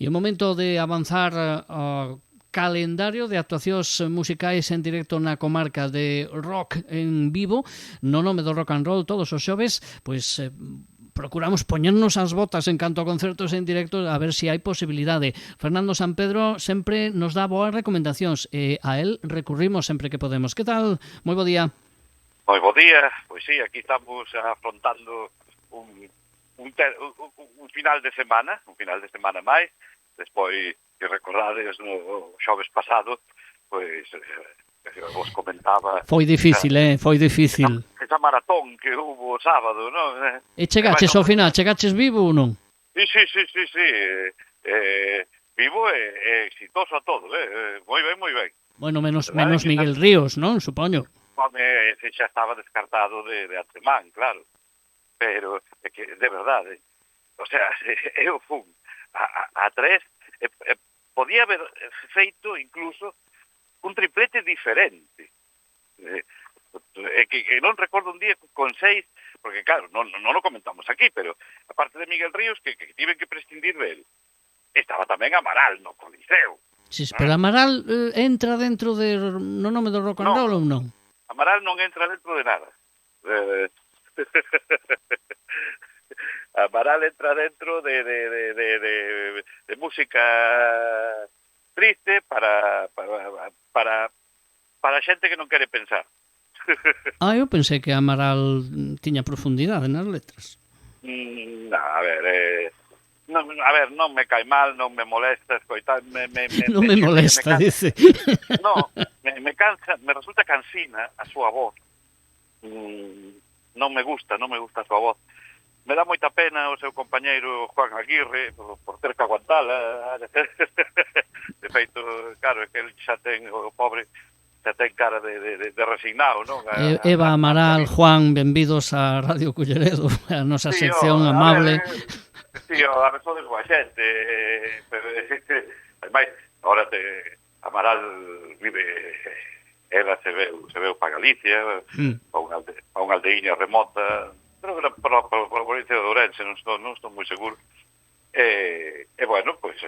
E o momento de avanzar ao calendario de actuacións musicais en directo na comarca de rock en vivo, no nome do rock and roll todos os xoves, pois procuramos poñernos as botas en canto a concertos en directo a ver se hai posibilidade. Fernando Sampedro sempre nos dá boas recomendacións e a él recurrimos sempre que podemos. Que tal? Moi bo día. Moi bo día. Pois sí, aquí estamos afrontando un final de semana máis. Despois, que recordades no xoves pasado, pois vos comentaba... Foi difícil, foi difícil. Esa maratón que hubo o sábado, non? E chegaches ao final, chegaches vivo ou non? Sí. Vivo e exitoso a todo, moi ben. Bueno, menos Miguel Ríos, non? Supoño. Ese xa estaba descartado de antemán, claro. Pero, é que, de verdade, o sea, eu fun a tres, podía haber feito incluso un triplete diferente. Que non recordo un día con 6, porque claro, non lo comentamos aquí, pero aparte de Miguel Ríos, que tiven que prescindir del, estaba tamén Amaral no Coliseo. Sí, pero Amaral entra dentro no nome do rock and roll ou non? Amaral non entra dentro de nada. Amaral entra dentro de música triste para xente que non quere pensar. Eu pensei que Amaral tiña profundidade nas letras. A ver, non me cae mal, non me molesta escoitar, non me molesta, dice. No, me cansa, me resulta cansina a súa voz. Non me gusta a súa voz. Me dá moita pena o seu compañeiro Juan Aguirre por ter que aguantala. De feito, claro, é que ele xa ten, o pobre, xa ten cara de resignado, non? Eva Amaral, Juan, benvidos a Radio Culleredo, a nosa sección amable. Sí, a veces boa xente. Ademais, ahora Amaral vive, ela se veu para Galicia, para unha aldeiña remota, pero que para a provincia de Ourense, non estou moi seguro. E bueno, pois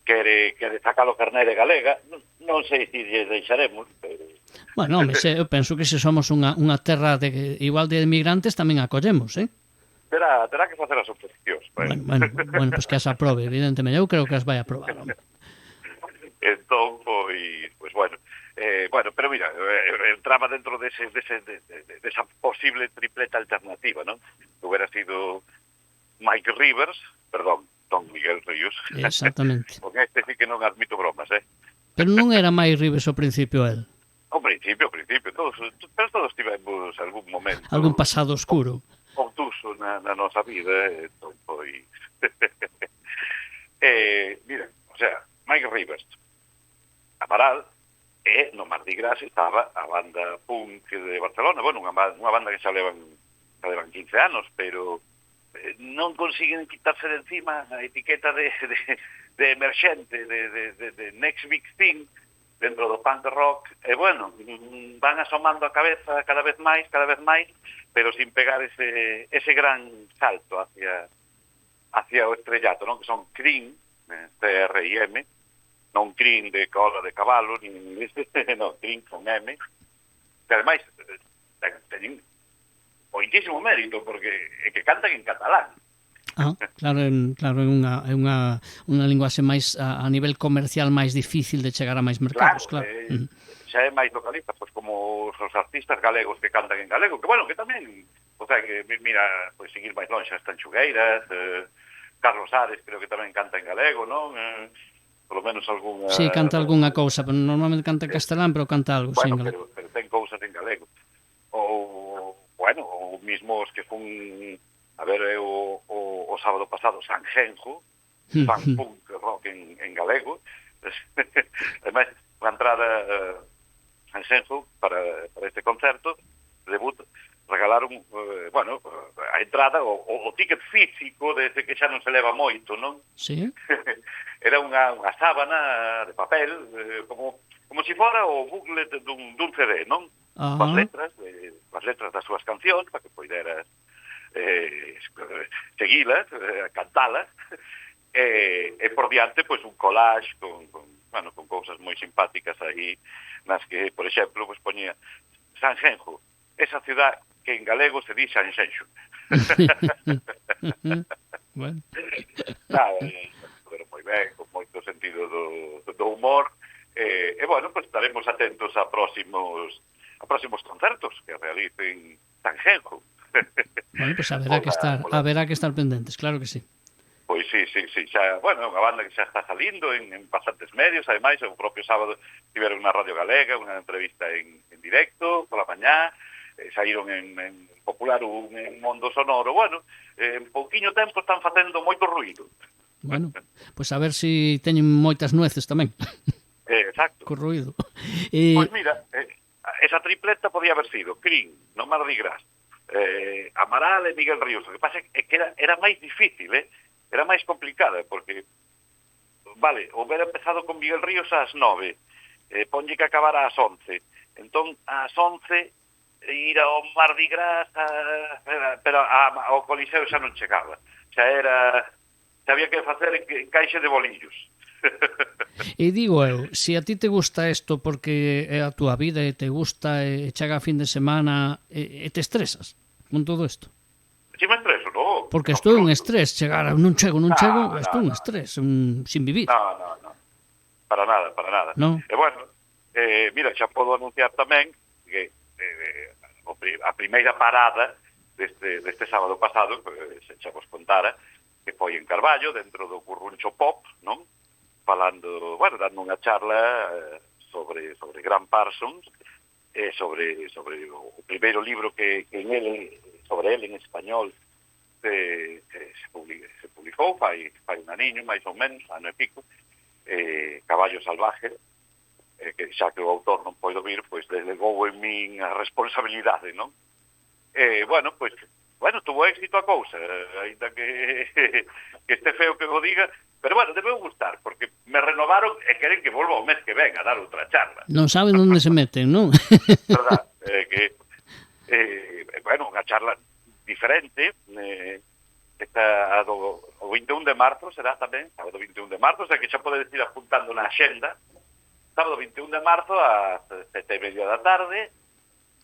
quere sacar o carné de galega, non sei se lle deixaremos, pero... Bueno, eu penso que se somos unha terra igual de emigrantes tamén acollemos, Terá que facer as oposicións. Bueno, pois que as aprobe, evidentemente. Eu creo que as vai aprobar. Entón, pois bueno. Pero mira, entraba dentro desa posible tripleta alternativa, non? Hubiera sido Mike Rivers, Don Miguel Ríos. Exactamente. Con este sí que non admito bromas, Pero non era Mike Rivers ao principio el? Ao principio, todos tivemos algún momento... Algún pasado oscuro. Obtuso na nosa vida, entón, pois... Mira, o sea, Mike Rivers, Amaral, e no Mardi Gras estaba a banda punk de Barcelona, bueno, unha banda que xa levan 15 anos, pero non consiguen quitarse de encima a etiqueta de emerxente, de next big thing dentro do punk rock, e bueno, van asomando a cabeza cada vez máis, pero sin pegar ese gran salto hacia o estrellato, non? Que son Cream, C-R-I-M, non Cream de cola de cabalo, non, Cream con M, que ademais teñen moitísimo mérito, porque é que cantan en catalán. Claro, é unha linguaxe máis a nivel comercial máis difícil de chegar a máis mercados, claro. Xa é máis localista, pois como os artistas galegos que cantan en galego, que bueno, que tamén, o sea, que mira, pois seguir máis longe as Tanchugueiras, Carlos Ares creo que tamén canta en galego, non? Por lo menos algunha... Sí, canta algunha cousa, pero normalmente canta en castelán, pero canta algo, bueno, sí, en galego. Pero ten cousas en galego. Ou mismo os que fun a ver o sábado pasado Sanjenjo, fan punk rock en galego. Ademais, a entrada Sanjenjo para este concerto debut regalaron, a entrada, o ticket físico dese que xa non se leva moito, non? Sí. Era unha sábana de papel, como se fora o booklet dun CD, non? As letras das súas cancións, para que poideras seguilas, cantalas, e por diante, pois, un collage con cousas moi simpáticas aí, nas que, por exemplo, pois, poñía Sanxenxo, esa ciudad que en galego se di Sanxenxo. Bueno. Nada, pero moi ben, con moito sentido do humor, e, bueno, pues estaremos atentos a próximos concertos que realicen Sanxenxo. Bueno, pues haberá que estar pendentes, claro que sí. Pois sí, xa, bueno, unha banda que xa está salindo en bastantes medios, ademais, o propio sábado tiveron na Radio Galega unha entrevista en directo, pola mañá, saíron en Popular un Mundo Sonoro, bueno, en pouquiño tempo están facendo moito ruído. Bueno, pues a ver si teñen moitas nueces tamén. Exacto. Co ruído. Pois mira, esa tripleta podía haber sido Crin, no Mardi Gras, Amaral e Miguel Ríos. O que pasa é que era máis difícil, era máis complicada, porque, vale, houbera empezado con Miguel Ríos ás 9, ponlle que acabara ás 11. Entón, ás 11, ir ao Mardi Gras, pero ao Coliseo xa non chegaba. Xa había que facer encaixe de bolillos. E digo eu, se a ti te gusta isto porque é a túa vida e te gusta e chega a fin de semana e te estresas con todo isto? Si me estreso, no. Porque isto é un estrés, chegar a non chego, isto é un estrés, sin vivir. No. Para nada. No. E bueno, mira, xa podo anunciar tamén que a primeira parada deste sábado pasado, xa vos contara, que foi en Carballo, dentro do Curruncho Pop, non? Falando, bueno, dando unha charla sobre Grant Parsons, sobre o primeiro libro que sobre ele en español se publicou fai un aniño, máis ou menos, ano e pico, Caballo Salvaje, que xa que o autor non poido vir, pois delegou en min a responsabilidade, non? Bueno, tuvo éxito a cousa, ainda que este feo que o diga, pero bueno, debeu gustar, porque me renovaron e queren que volva o mes que ven a dar outra charla. Non saben onde se meten, non? Verdad, bueno, unha charla diferente, está o 21 de marzo, será tamén, sábado 21 de marzo, o sea que xa pode decir apuntando na axenda, sábado 21 de marzo a 7:30 da tarde,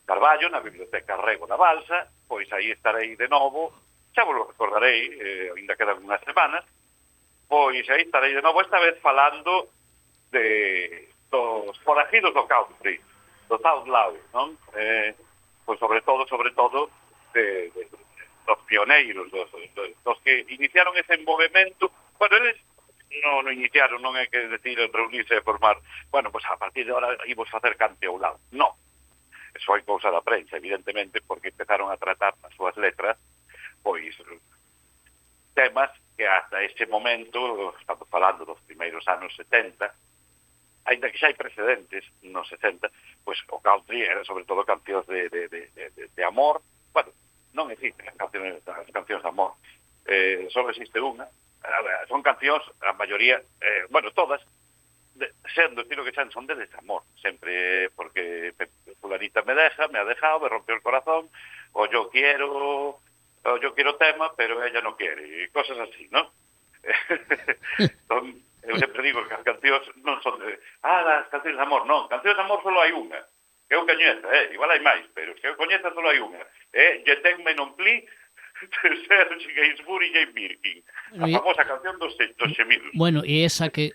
Carballo, na Biblioteca Rego da Balsa, pois aí estarei de novo, xa vos lo recordarei, ainda quedan unhas semanas, pois aí estarei de novo, esta vez falando dos forajidos do country, dos outlaws, non? Pois sobre todo dos pioneiros, dos que iniciaron ese movimento. Bueno, eles non iniciaron, non é que decir reunirse e formar, bueno, pois a partir de ahora íbamos facer cante ao lado. Non. Eso hai cousa da prensa, evidentemente, porque empezaron a tratar nas súas letras, pois, temas que hasta ese momento, estamos falando dos primeiros anos 70, ainda que xa hai precedentes nos 60, pois o country era sobre todo cancións de amor. Bueno, non existen as cancións de amor, só existe unha. Son cancións, a maioría, bueno, todas, sendo estilo que son de desamor, sempre, porque fulanita me ha dejado, me rompió el corazón, o yo quiero tema, pero ella no quiere, y cosas así, ¿no? Eu sempre digo que as cancións non son as cancións de amor, non, cancións de amor solo hai unha, que eu coñeza, igual hai máis, pero que eu coñeza solo hai unha, Je tenme non pli, Serge Gainsbourg e Jane Birkin, a famosa canción dos xemidos. Bueno, e esa que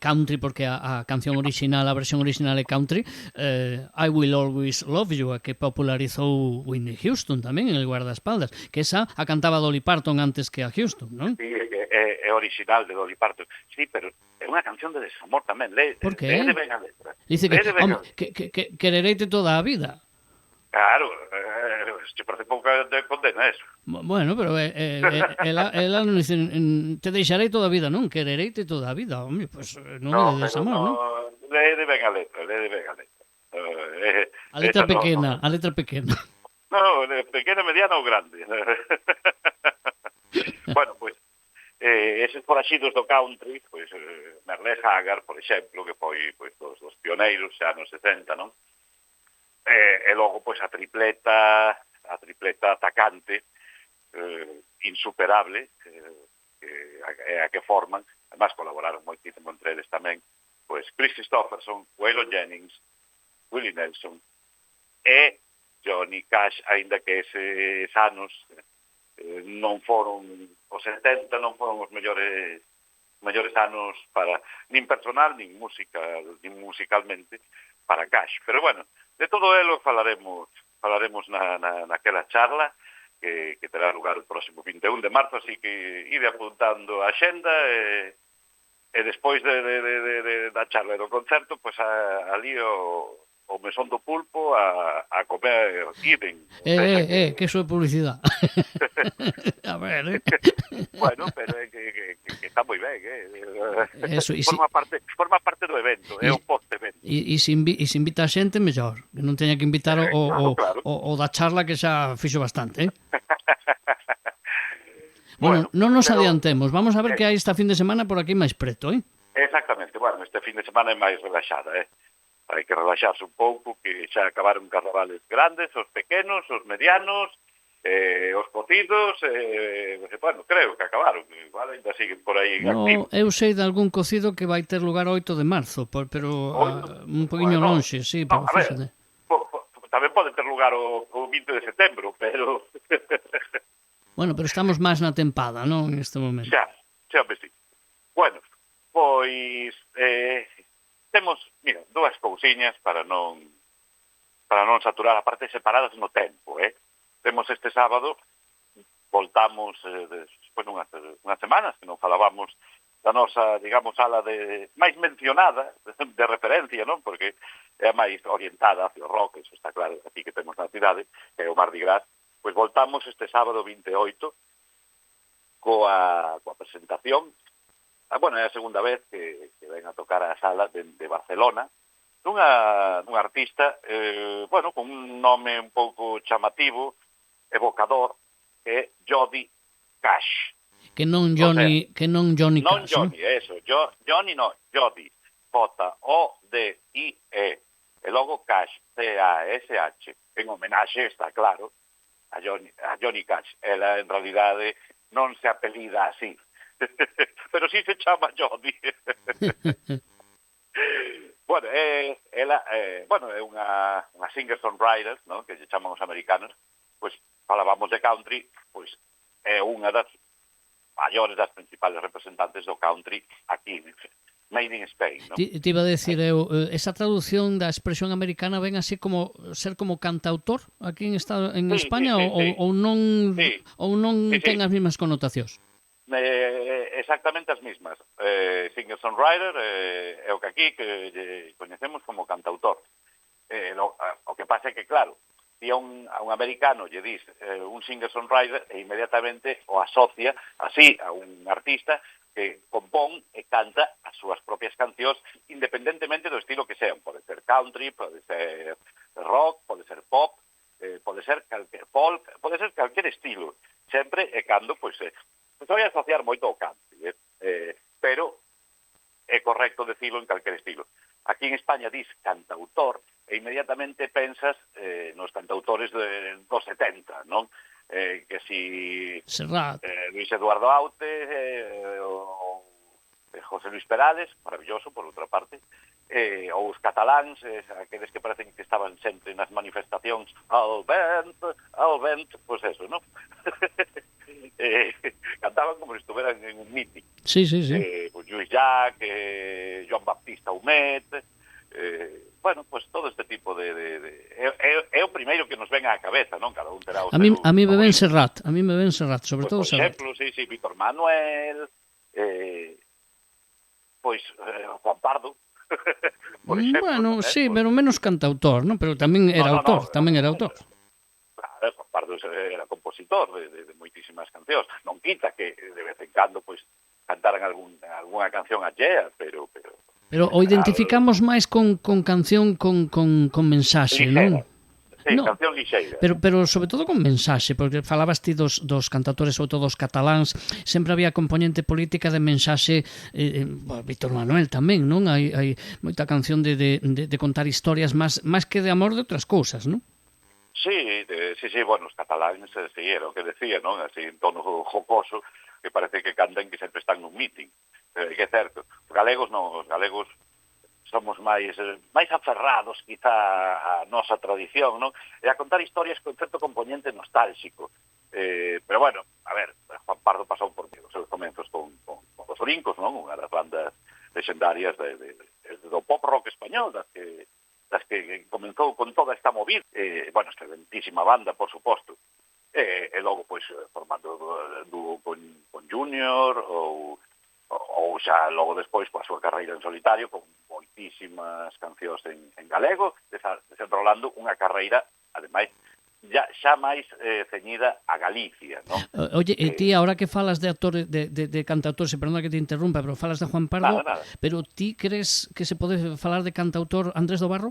country, porque a canción original, a versión original é country, I Will Always Love You, a que popularizou Whitney Houston tamén en el guardaespaldas, que esa a cantaba Dolly Parton antes que a Houston, non? Sí, é original de Dolly Parton, sí, pero é unha canción de desamor tamén, por que? Lee de ben a letra. Dice que querereite toda a vida. Claro, se parece pouca de condena eso. Bueno, pero ela non dice te deixarei toda a vida, non? Querereite toda a vida, home, pues non é de desamor, non? Lee de ben a letra. A letra pequena, a letra pequena. No, pequena, mediana ou grande. Bueno, pues, eses foraxidos do country, pues, Merle Haggard, por exemplo, que foi pues, dos pioneiros xa nos 60, non? E logo, pois, a tripleta atacante, insuperable, que a que forman, además colaboraron moitísimo entre eles tamén, pois Chris Christopherson, Waylon Jennings, Willie Nelson e Johnny Cash, aínda que eses anos non foron os 70, non foron os mellores anos para nin personal, nin musicalmente para Cash. Pero bueno, de todo elo falaremos naquela charla que terá lugar o próximo 21 de marzo, así que ide apuntando a axenda e despois da charla e do concerto, pois ali o Mesón do Pulpo a comer iden. Que iso é publicidade. A ver, Bueno, pero é que está moi ben, Eso, forma parte do evento, é o post-evento. E se invita a xente, mellor. Que non teña que invitar claro. o da charla que xa fixo bastante, Bueno, non nos adiantemos. Vamos a ver que hai esta fin de semana por aquí máis preto, Exactamente. Bueno, este fin de semana é máis relaxada, Hai que relaxarse un pouco, que xa acabaron carnavales grandes, os pequenos, os medianos, os cocidos, bueno, creo que acabaron, igual ainda siguen por aí activos. Eu sei de algún cocido que vai ter lugar o 8 de marzo, pero un poquinho lonxe, sí, pero fíxate. Tamén pode ter lugar o 20 de setembro, pero... Bueno, pero estamos máis na tempada, non, en este momento. Xa, sí. Bueno, pois temos, mira, dúas cousiñas para non saturar a parte separadas no tempo, Temos este sábado, voltamos despois unhas semanas que non falábamos da nosa, digamos, ala de máis mencionada, de referencia, non? Porque é máis orientada hacia o rock, eso está claro, aquí que temos na cidade, que é o Mardi Gras. Pois voltamos este sábado 28 coa presentación. Bueno, é a segunda vez que ven a tocar a sala de Barcelona, dunha artista, bueno, con un nome un pouco chamativo, evocador, que é Jody Cash. Que non Johnny Cash. Non Johnny, eso. Johnny no, Jody. J-O-D-I-E. E logo Cash, C-A-S-H. En homenaxe, está claro, a Johnny Cash. Ela, en realidade, non se apelida así. Pero sí se chama Jody. Bueno, ela é unha singer-songwriter, ¿no? Que se chaman os americanos. Pois falábamos de country, pois é unha das maiores, das principales representantes do country aquí, made in Spain, ¿no? Te iba a decir, esa traducción da expresión americana ven así como ser como cantautor aquí en España ou non ten as mesmas connotacións? Exactamente as mismas. Singer-songwriter é o que aquí que coñecemos como cantautor. O que pasa é que, claro, si a un americano lle dis un singer-songwriter e inmediatamente o asocia así a un artista que compón e canta as súas propias cancións independentemente do estilo que sean. Pode ser country, pode ser rock, pode ser pop, pode ser calquer folk, pode ser calquer estilo. Sempre e cando, pois vai asociar moito ao country, pero é correcto decirlo en calquer estilo. Aquí en España dis cantautor e inmediatamente pensas nos cantautores dos 70, non? Que si Serrat, Luis Eduardo Aute, o José Luis Perales, maravilloso por outra parte, ou os cataláns, aqueles que parecen que estaban sempre nas manifestacións al vent, pois eso, non? Cantaban como se estuveran en un meeting. Sí. Pues Lluís Llach, Joan Baptista Humet, bueno, pues todo este tipo de é o primeiro que nos ven á cabeza, non? Cada un terá o a mí me ven Serrat, sobre todo Serrat. Por exemplo, sí, Víctor Manuel, pois Juan Pardo. Por exemplo, bueno, sí, pero menos cantautor, non? Pero tamén era autor. Claro, Juan Pardo era compositor de moitísimas cancións. Non quita que de vez en cando pois cantaran algunha canción allea, pero o identificamos máis con canción con mensaxe, non? Sí, no, canción lixeira. Pero sobre todo con mensaxe, porque falabas ti dos cantautores, sobre todo os cataláns, sempre había componente política de mensaxe, Víctor Manuel tamén, non? Hai moita canción de contar historias máis que de amor de outras cousas, non? Sí, bueno, os cataláns, sí, era o que decía, non? Así, en tono jocoso, que parece que cantan que sempre están nun meeting. Que é certo. Os galegos non, os galegos somos máis aferrados, quizá, a nosa tradición, non? E a contar historias con certo componente nostálxico. Pero, bueno, a ver, Juan Pardo pasou por os seus comenzos con os Brincos, non? Unha das bandas legendarias do pop rock español, das que comenzou con toda esta movida, bueno, excelentísima banda, por suposto, e logo, pois, formando dúo con Junior, ou xa logo despois coa súa carreira en solitario, con moitísimas cancións en galego, desenrolando unha carreira, ademais, xa máis ceñida a Galicia, non? Oye, e ti, ahora que falas de actores, de cantautores, perdona que te interrumpa, pero falas de Juan Pardo, Nada. pero ti crees que se pode falar de cantautor Andrés do Barro?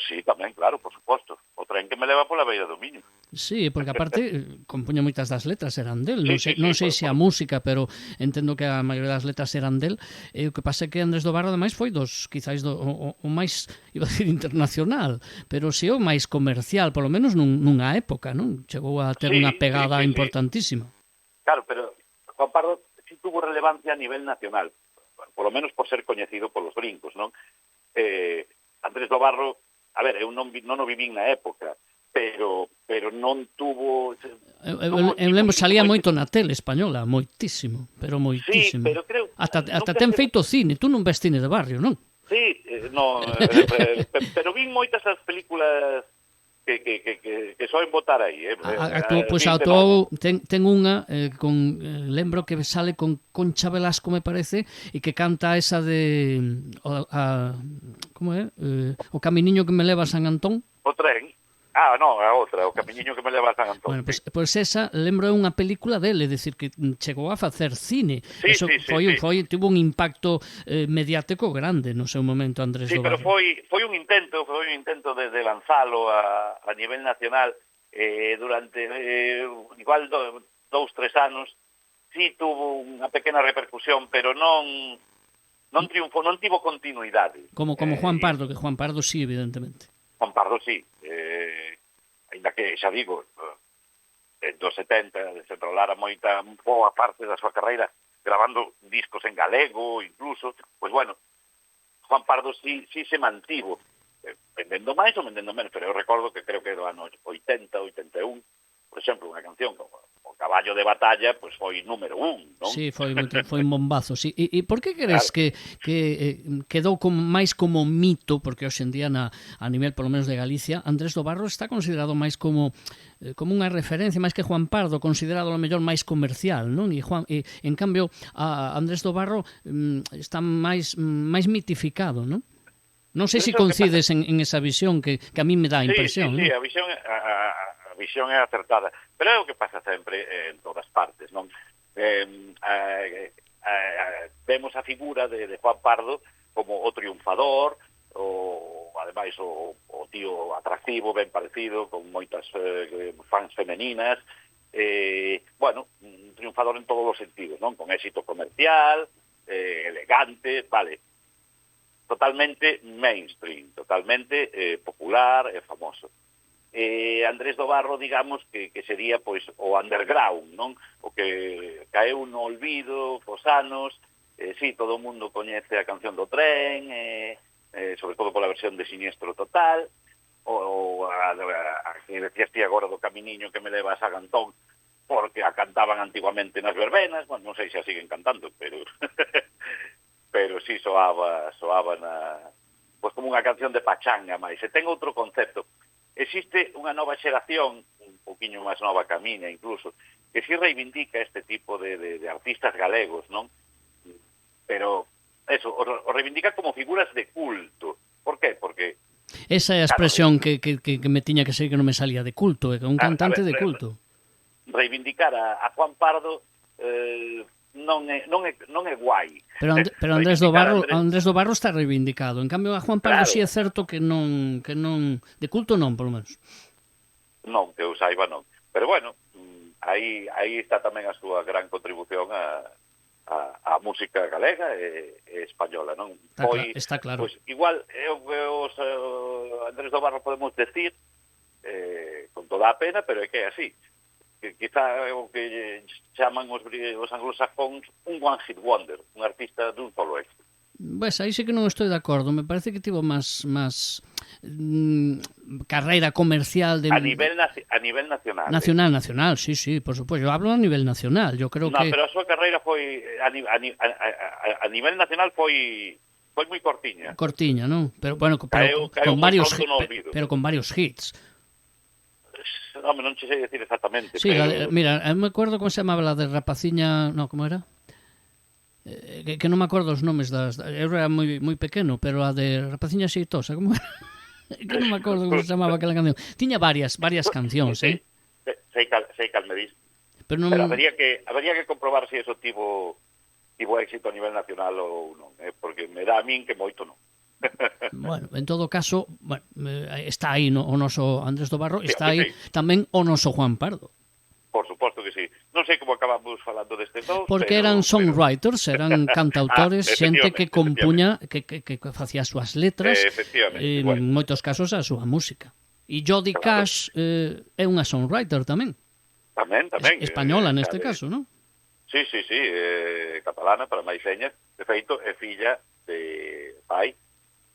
Sí, tamén, claro, por suposto. O tren que me leva pola beira do Miño. Sí, porque aparte compoña moitas das letras eran del, non sei se a por... música, pero entendo que a maioría das letras eran del. O que pasa é que Andrés do Barro ademais foi quizáis o máis, iba a decir internacional, pero si o máis comercial, polo menos nunha época, non? Chegou a ter unha pegada importantísima. Claro, pero Juan Pardo sí tuvo relevancia a nivel nacional, polo menos por ser coñecido polos Brincos, non? Andrés do Barro, a ver, eu non o vivín na época, pero non tuvo... Eu lembro, salía moito na tele española, moitísimo, pero moitísimo. Sí, pero creo... Ata ten feito cine, tú non ves cine de barrio, non? Sí, no, pero vin moitas as películas que soen botar aí. Pois actuou, ten unha lembro que sale con Concha Velasco, me parece, e que canta esa de como é? O caminiño que me leva a San Antón. O tren. Non, a outra, o camiñiño que me leva a San Antón. Bueno, pois esa, lembro, é unha película dele, é dicir, que chegou a facer cine. Sí, Tivo un impacto mediático grande no seu momento, Andrés do Barro. Sí, pero foi un intento de lanzalo a nivel nacional durante igual 2-3 anos. Sí tuvo unha pequena repercusión, pero non triunfou, non tivo continuidade. Como Juan Pardo, que Juan Pardo sí, evidentemente. Juan Pardo sí, ainda que, xa digo, dos 70 desenrolara moita boa parte da súa carreira gravando discos en galego, incluso, pois bueno, Juan Pardo sí se mantivo, vendendo máis ou vendendo menos, pero eu recordo que creo que do ano 80, 81, por exemplo, unha canción como O Caballo de Batalla, pois foi número 1, non? Sí, foi un bombazo, sí. E por que crees que quedou máis como mito, porque hoxe en día a nivel, polo menos de Galicia, Andrés do Barro está considerado máis como unha referencia, máis que Juan Pardo, considerado a mellor máis comercial, non? E en cambio, a Andrés do Barro está máis mitificado, non? Non sei se coincides en esa visión que a mí me dá a impresión. Sí, a visión é acertada, pero é o que pasa sempre en todas partes, non? Vemos a figura de Juan Pardo como o triunfador, ademais o tío atractivo, ben parecido, con moitas fans femeninas, bueno, un triunfador en todos os sentidos, non? Con éxito comercial, elegante, vale, totalmente mainstream, totalmente popular e famoso. Andrés do Barro, digamos, que sería pois o underground, non? O que caeu no olvido cos anos, sí, todo o mundo coñece a canción do tren, sobre todo pola versión de Siniestro Total, ou a que decías ti agora do Caminiño que me leva a San Antón, porque a cantaban antiguamente nas verbenas, bueno, non sei se a siguen cantando, pero pero sí soaba pois como unha canción de pachanga máis. E ten outro concepto. Existe unha nova xeración, un poquinho máis nova que a miña incluso, que sí reivindica este tipo de artistas galegos, non? Pero eso, o reivindica como figuras de culto. Por qué? Porque esa é a expresión que me tiña que ser, que non me salía, de culto, é un cantante de culto. Reivindicar a Juan Pardo non é guai. Pero Andrés do Barro está reivindicado. En cambio, a Juan Pardo claro, sí é certo que non de culto non, polo menos. Non, que eu saiba non. Pero bueno, aí está tamén a súa gran contribución a a música galega e española, non? Está claro. Pois, igual, os Andrés do Barro podemos decir, con toda a pena, pero é que é así. Que quizá é o que chaman os anglosajóns un one hit wonder, un artista dun solo éxito. Pues aí sí que non estou de acordo. Me parece que tivo máis carreira comercial a nivel nacional. Nacional, sí, por suposto. Eu hablo a nivel nacional. Yo creo que pero a súa carreira foi a nivel nacional foi moi cortiña. Cortiña, non? Pero bueno, con varios pero con varios hits. Non, non che sei decir exactamente, sí, pero... mira, me acuerdo como se chamaba la de Rapaciña, no, como era? Que non me acordo os nomes eu era moi pequeno, pero a de Rapaciña Xeitosa, como era? Que non me acordo como se chamaba aquela canción. Tiña varias cancións, Sei cal me dis. Pero habría que comprobar se eso tivo éxito a nivel nacional ou non, porque me dá a min que moito non. Bueno, en todo caso, está aí o noso Andrés do Barro, está aí tamén o noso Juan Pardo. Por suposto que sí. Non sei como acabamos falando destes dous, porque eran songwriters, eran cantautores, xente que compuña, que facía as súas letras, en moitos casos a súa música. E Jody Cash é unha songwriter tamén. Tamén. Española neste caso, non? Sí, catalana, para máis señas. De feito, é filla de pai,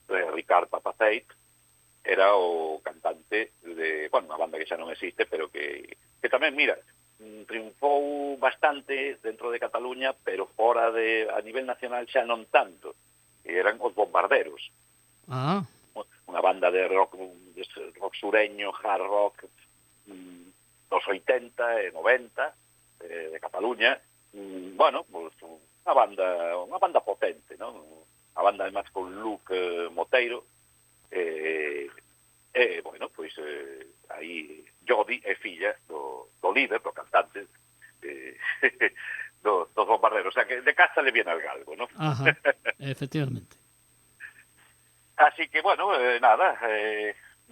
de Ricard Papaceit, era o cantante de, unha banda que xa non existe, pero que tamén, mira, triunfou bastante dentro de Cataluña, pero fora a nivel nacional xa non tanto. Eran os Bombarderos. Unha banda de rock sureño, hard rock, dos 80 e 90 de Cataluña. Unha banda potente, non? Unha banda además con Luke Moteiro. Aí Jody é filla do líder, do cantante dos Bombarderos, o sea que de casa le viene al galgo, ¿no? Ajá, efectivamente. Así que, nada,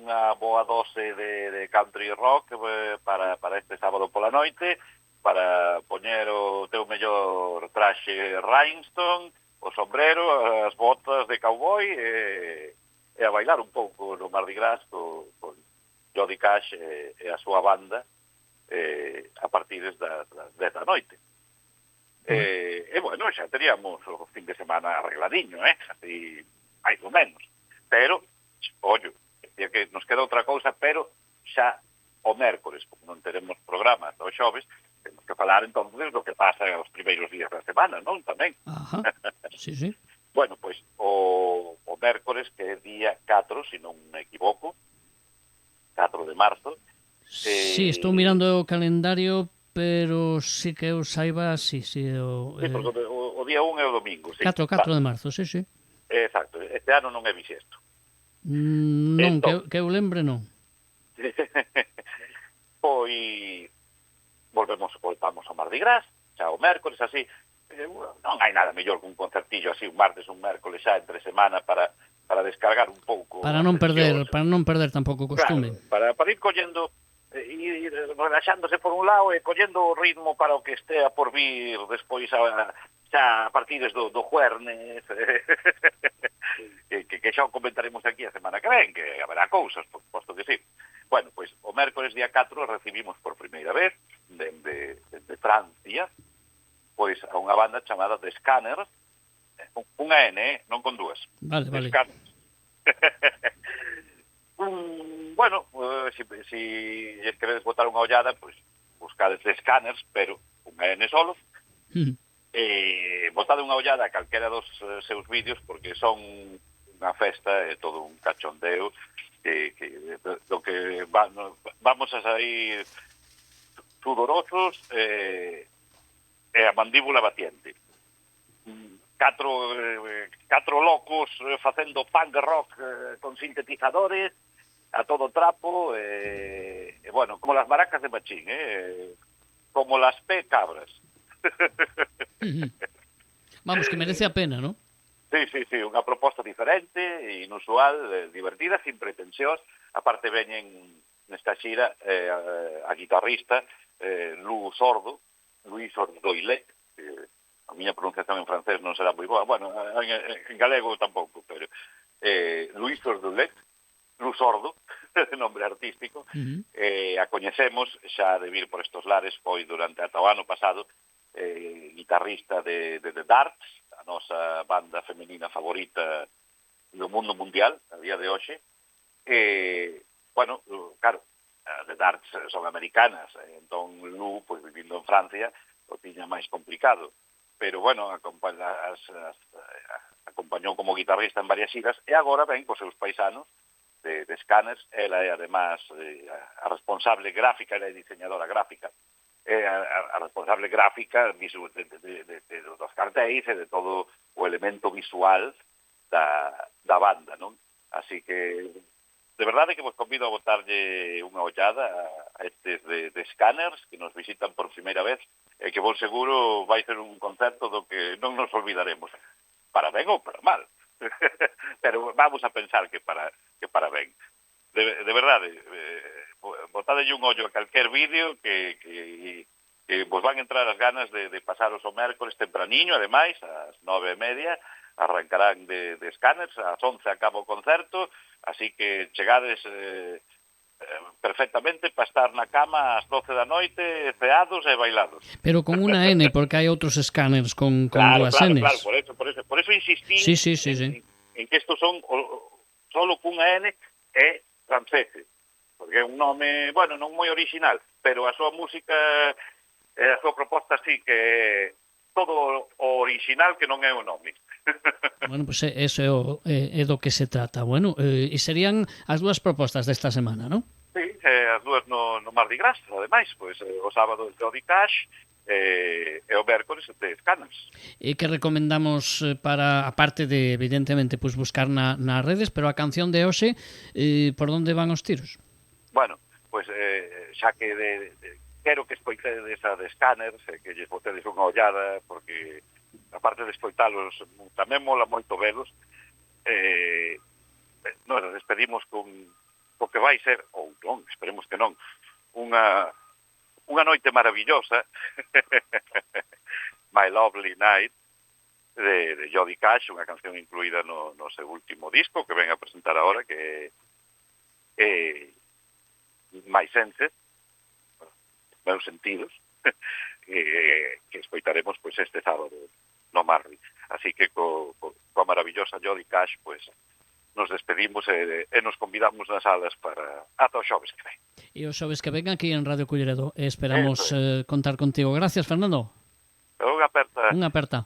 unha boa dose de country rock para este sábado pola noite, para poñer o teu mellor traxe rhinestone, o sombrero, as botas de cowboy e a bailar un pouco no Mardi Gras con Jody Cash e a súa banda a partir das 10 da noite. Xa teríamos o fin de semana arregladiño, así, máis ou menos. Pero, decía que nos queda outra cousa, pero xa o mércores, como non teremos programas o xoves, temos que falar entonces do que pasa os primeiros días da semana, non? Tamén. Ajá, sí. Pois o mércores, que é día 4, se non me equivoco, 4 de marzo. Sí, estou mirando o calendario, pero sí que eu saiba, sí. Porque o día 1 é o domingo, sí. 4 de marzo, sí. Exacto, este ano non é bisiesto. Non, que eu lembre non. Pois voltamos ao Mardi Gras, xa o mércores, así. Non hai nada mellor que un concertillo así, un martes, un mércoles xa entre semana para descargar un pouco. Para non perder tampouco o costume. Claro, para ir collendo e relaxándose por un lado e collendo o ritmo para o que estea por vir despois xa a partir do juernes que xa o comentaremos aquí a semana que ven, que haberá cousas, por suposto que sí. Pois o mércoles día 4 recibimos por primeira vez dende Francia pois a unha banda chamada The Scanners, unha N, non con dúas. Vale. The Scanners. Si queredes botar unha ollada, pois buscades The Scanners, pero unha N solo. Botade unha ollada a calquera dos seus vídeos, porque son unha festa e todo un cachondeo do que vamos a sair sudorosos e a mandíbula batiente. Catro locos facendo punk rock con sintetizadores a todo trapo como las maracas de Machín, como las P cabras. Vamos, que merece a pena, ¿no? Sí, unha proposta diferente, inusual, divertida, sin pretensións. Aparte veñen nesta xira a guitarrista Luis Ordoilet, a miña pronunciación en francés non será moi boa, bueno, en galego tampouco, pero Luis Ordulet, Luz Sordo, de nombre artístico, a coñecemos xa de vir por estos lares, foi durante ata o ano pasado guitarrista de The Darts, a nosa banda femenina favorita do mundo mundial, a día de hoxe. Bueno, claro, The Darts son americanas, entón Lu, pois, vivindo en Francia, o tiña máis complicado. Pero, bueno, acompañou como guitarrista en varias xiras, e agora ven cos seus paisanos de Scanners. Ela é, además, a responsable gráfica, ela é diseñadora gráfica, é a responsable gráfica dos cartéis e de todo o elemento visual da banda, non? Así que, de verdade que vos convido a botarlle unha ollada a estes de Scanners, que nos visitan por primeira vez, e que vos seguro vai ser un concerto do que non nos olvidaremos, para ben ou para mal. Pero vamos a pensar que para ben. De verdade, botadelle un ollo a calquer vídeo que vos van entrar as ganas de pasaros o mércores tempraniño, ademais, ás 9:30, arrancarán de Scanners, ás 11 acaba o concerto, así que chegades perfectamente para estar na cama ás 12 da noite, ceados e bailados. Pero con unha N, porque hai outros Scanners con dúas Ns. Claro, por eso insistí sí. en que estos son solo cunha N e franceses, porque é un nome, bueno, non moi original, pero a súa música, a súa proposta sí que todo o original que non é o nome. Bueno, pois eso é do que se trata. Bueno, e serían as dúas propostas desta semana, non? Sí, as dúas no Mardi Gras, ademais, pois o sábado de Jody Cash e o mércores de Scanners. E que recomendamos para, aparte de, evidentemente, pois buscar nas redes, pero a canción de hoxe, por onde van os tiros? Bueno, pois xa que quero que escoitedes a de Scanners, que lles botedes unha ollada, porque aparte de escoitalos tamén mola moito velos. Nos despedimos con o que vai ser, ou non, esperemos que non, unha noite maravillosa, My Lovely Night, de Jody Cash, unha canción incluída no seu último disco, que ven a presentar agora, que é My Senses, meus sentidos, que escoitaremos pois este sábado no Marri. Así que coa maravillosa Jody Cash, pois nos despedimos e nos convidamos nas salas para ata o xoves que ven. E o xoves que ven aquí en Radio Culleredo. Esperamos contar contigo. Gracias, Fernando. Unha aperta. Unha aperta.